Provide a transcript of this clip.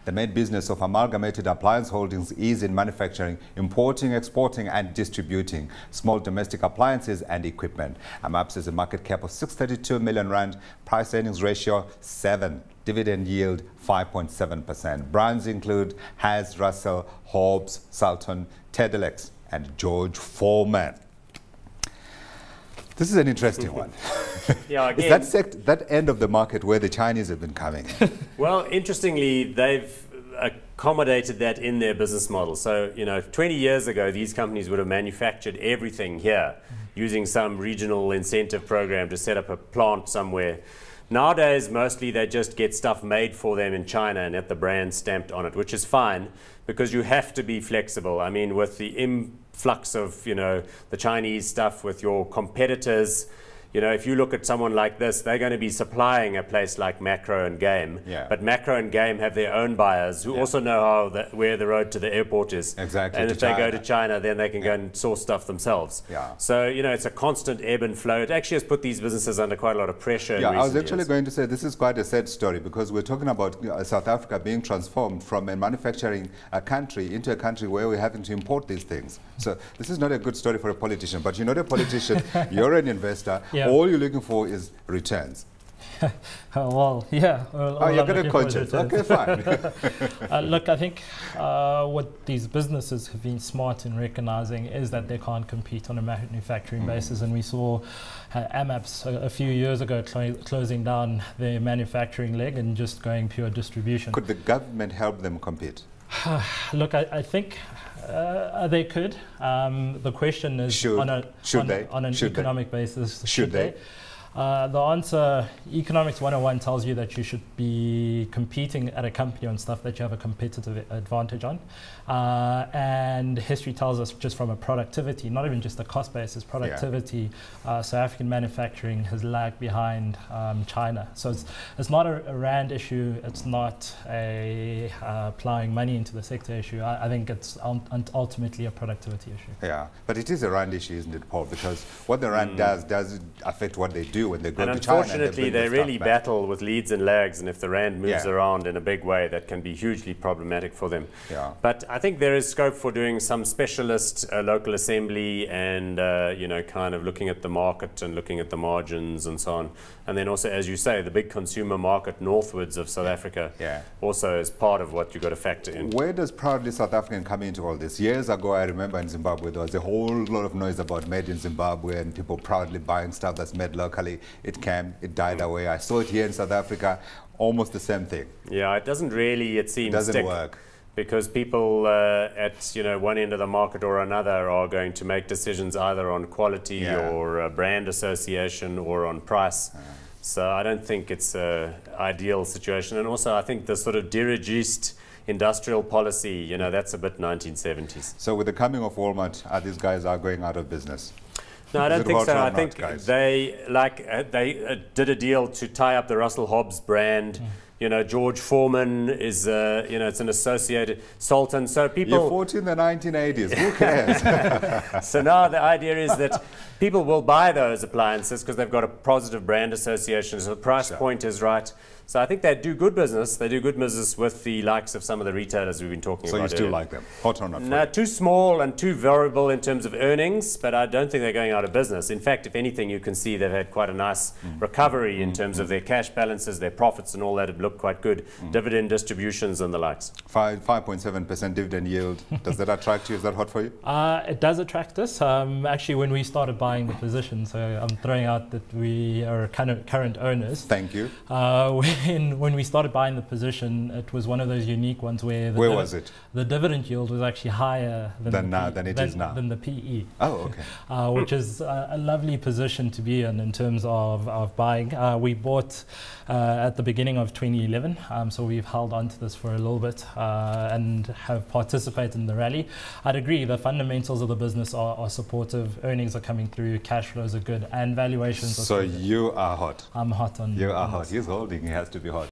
The main business of Amalgamated Appliance Holdings is in manufacturing, importing, exporting and distributing small domestic appliances and equipment. AMAPS is a market cap of 632 million rand, price earnings ratio 7, dividend yield 5.7%. Brands include Has, Russell, Hobbs, Sultan, Tedelex and George Foreman. This is an interesting one. Yeah, again, Is that end of the market where the Chinese have been coming? Well, interestingly, they've accommodated that in their business model. So, 20 years ago, these companies would have manufactured everything here using some regional incentive program to set up a plant somewhere. Nowadays, mostly they just get stuff made for them in China and get the brand stamped on it, which is fine because you have to be flexible. I mean, with the influx of, the Chinese stuff with your competitors, if you look at someone like this, they're going to be supplying a place like Macro and Game. Yeah. But Macro and Game have their own buyers who also know where the road to the airport is. Exactly. And if they go to China, then they can go and source stuff themselves. Yeah. So, it's a constant ebb and flow. It actually has put these businesses under quite a lot of pressure. Yeah, I was actually going to say this is quite a sad story because we're talking about South Africa being transformed from a manufacturing country into a country where we're having to import these things. So this is not a good story for a politician, but you're not a politician, you're an investor. Yeah. All you're looking for is returns. Well, yeah. You're going to coach it. Okay, fine. Look, I think what these businesses have been smart in recognizing is that they can't compete on a manufacturing basis. And we saw AMAPS a few years ago closing down their manufacturing leg and just going pure distribution. Could the government help them compete? Look, I think they could. The question is on an economic basis, should they? The answer, Economics 101 tells you that you should be competing at a company on stuff that you have a competitive advantage on. And history tells us just from a productivity, not even just a cost basis, productivity, South African manufacturing has lagged behind China. So it's not a rand issue, it's not a plowing money into the sector issue. I think it's ultimately a productivity issue. Yeah, but it is a rand issue, isn't it, Paul? Because what the rand does affect what they do when they go to China. Unfortunately, they really battle with leads and lags, and if the rand moves around in a big way, that can be hugely problematic for them. Yeah. But I think there is scope for doing some specialist local assembly and, kind of looking at the market and looking at the margins and so on. And then also, as you say, the big consumer market northwards of South Africa also is part of what you've got to factor in. Where does Proudly South African come into all this? Years ago, I remember in Zimbabwe, there was a whole lot of noise about made in Zimbabwe and people proudly buying stuff that's made locally. It came, it died away. I saw it here in South Africa, almost the same thing. Yeah, it doesn't really, it seems, doesn't work. Because people at one end of the market or another are going to make decisions either on quality or brand association or on price. So I don't think it's an ideal situation. And also I think the sort of dirigist industrial policy, that's a bit 1970s. So with the coming of Walmart, these guys are going out of business? No, I don't think so. I think they did a deal to tie up the Russell Hobbs brand. George Foreman is, it's an associated Sultan. So people. You fought in the 1980s. Who cares? So now the idea is that people will buy those appliances because they've got a positive brand association. So the price point is right. So I think they do good business. They do good business with the likes of some of the retailers we've been talking about. So you still like them? Hot or not? No, too small and too variable in terms of earnings, but I don't think they're going out of business. In fact, if anything, you can see they've had quite a nice recovery in terms of their cash balances, their profits and all that have looked quite good. Dividend distributions and the likes. 5.7% dividend yield. Does that attract you? Is that hot for you? It does attract us. Actually, when we started buying the position, so I'm throwing out that we are current owners. Thank you. When we started buying the position, it was one of those unique ones where the dividend yield was actually higher than the PE. Oh, okay. Which is a lovely position to be in terms of buying. We bought at the beginning of 2011, so we've held on to this for a little bit and have participated in the rally. I'd agree, the fundamentals of the business are supportive, earnings are coming through, cash flows are good, and valuations are So you are hot. I'm hot on. You are hot. He's holding, he has to be hot.